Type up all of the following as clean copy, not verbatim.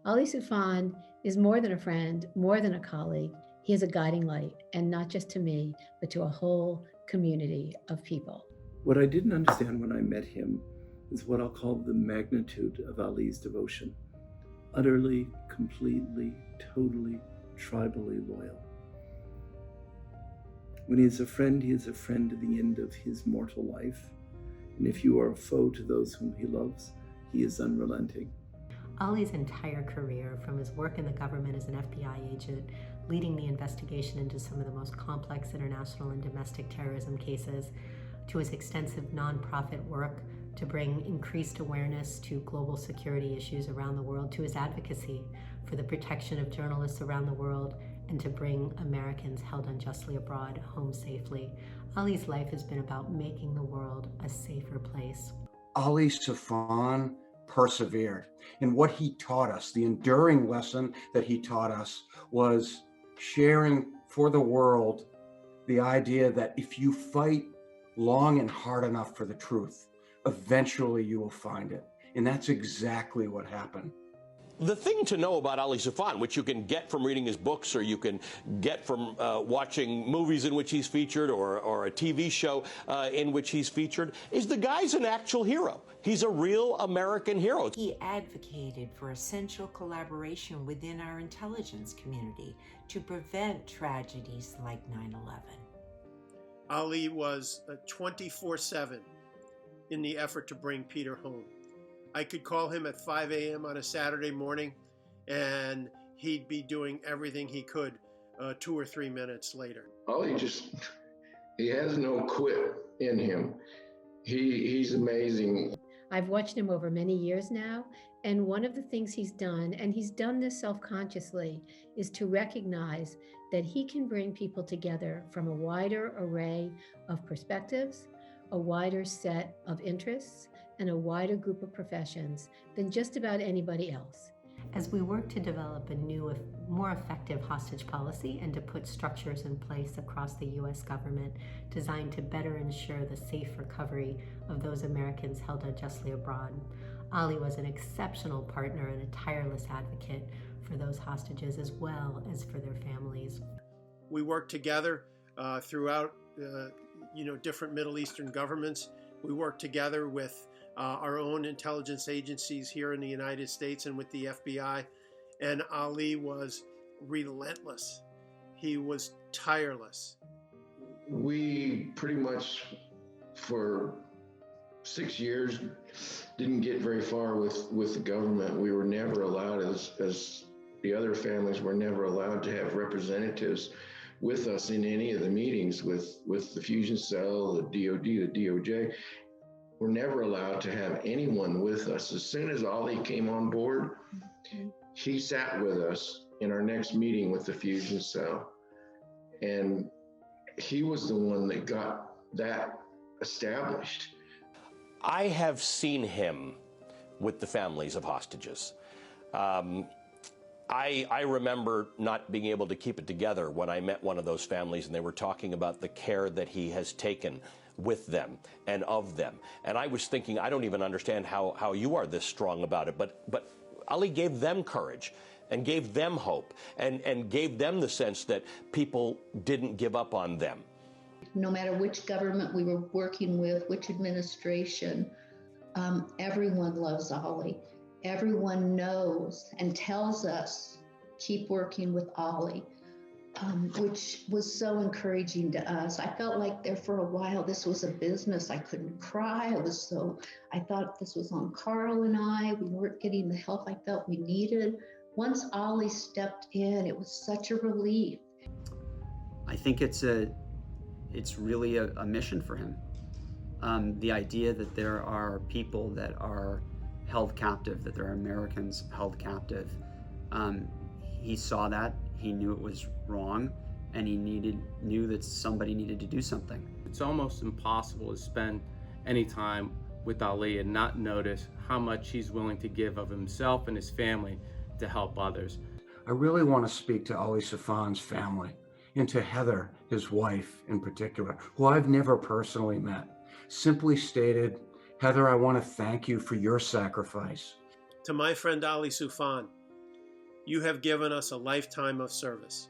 Ali Soufan is more than a friend, more than a colleague. He is a guiding light, and not just to me, but to a whole community of people. What I didn't understand when I met him is what I'll call the magnitude of Ali's devotion. Utterly, completely, totally, tribally loyal. When he is a friend to the end of his mortal life. And if you are a foe to those whom he loves, he is unrelenting. Ali's entire career, from his work in the government as an FBI agent, leading the investigation into some of the most complex international and domestic terrorism cases, to his extensive nonprofit work to bring increased awareness to global security issues around the world, to his advocacy for the protection of journalists around the world, and to bring Americans held unjustly abroad home safely. Ali's life has been about making the world a safer place. Ali Soufan persevered. And what he taught us, the enduring lesson that he taught us, was sharing for the world the idea that if you fight long and hard enough for the truth, eventually you will find it. And that's exactly what happened. The thing to know about Ali Soufan, which you can get from reading his books or you can get from watching movies in which he's featured or a TV show in which he's featured, is the guy's an actual hero. He's a real American hero. He advocated for essential collaboration within our intelligence community to prevent tragedies like 9/11. Ali was 24/7 in the effort to bring Peter home. I could call him at 5 a.m. on a Saturday morning, and he'd be doing everything he could 2 or 3 minutes later. Ali he has no quit in him. He's amazing. I've watched him over many years now, and one of the things he's done, and he's done this self-consciously, is to recognize that he can bring people together from a wider array of perspectives, a wider set of interests, and a wider group of professions than just about anybody else. As we work to develop a new, more effective hostage policy and to put structures in place across the U.S. government designed to better ensure the safe recovery of those Americans held unjustly abroad, Ali was an exceptional partner and a tireless advocate for those hostages as well as for their families. We worked together throughout different Middle Eastern governments. We worked together with our own intelligence agencies here in the United States and with the FBI. And Ali was relentless. He was tireless. We pretty much, for 6 years, didn't get very far with the government. We were never allowed, as the other families were never allowed to have representatives with us in any of the meetings with the Fusion Cell, the DOD, the DOJ. We're never allowed to have anyone with us. As soon as Ali came on board, he sat with us in our next meeting with the Fusion Cell. And he was the one that got that established. I have seen him with the families of hostages. I remember not being able to keep it together when I met one of those families and they were talking about the care that he has taken with them and of them. And I was thinking, I don't even understand how you are this strong about it, but Ali gave them courage and gave them hope and gave them the sense that people didn't give up on them. No matter which government we were working with, which administration, everyone loves Ali. Everyone knows and tells us, keep working with Ali, which was so encouraging to us. I felt like there for a while, this was a business. I couldn't cry. I thought this was on Carl and I. We weren't getting the help I felt we needed. Once Ali stepped in, it was such a relief. I think it's really a mission for him. The idea that there are people that are held captive, that there are Americans held captive. He saw that, he knew it was wrong, and he knew that somebody needed to do something. It's almost impossible to spend any time with Ali and not notice how much he's willing to give of himself and his family to help others. I really want to speak to Ali Soufan's family and to Heather, his wife in particular, who I've never personally met. Simply stated, Heather, I want to thank you for your sacrifice. To my friend Ali Soufan, You have given us a lifetime of service.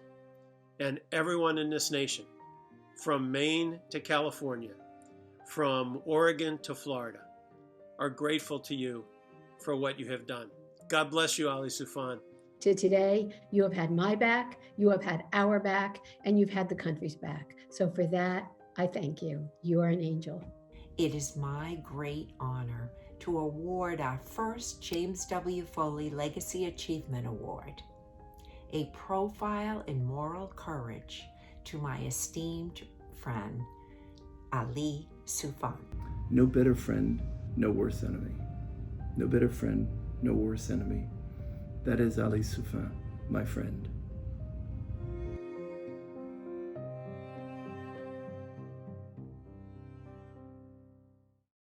And everyone in this nation, from Maine to California, from Oregon to Florida, are grateful to you for what you have done. God bless you, Ali Soufan. To today, you have had my back, you have had our back, and you've had the country's back. So for that, I thank you. You are an angel. It is my great honor to award our first James W. Foley Legacy Achievement Award, a profile in moral courage to my esteemed friend, Ali Soufan. No better friend, no worse enemy. No better friend, no worse enemy. That is Ali Soufan, my friend.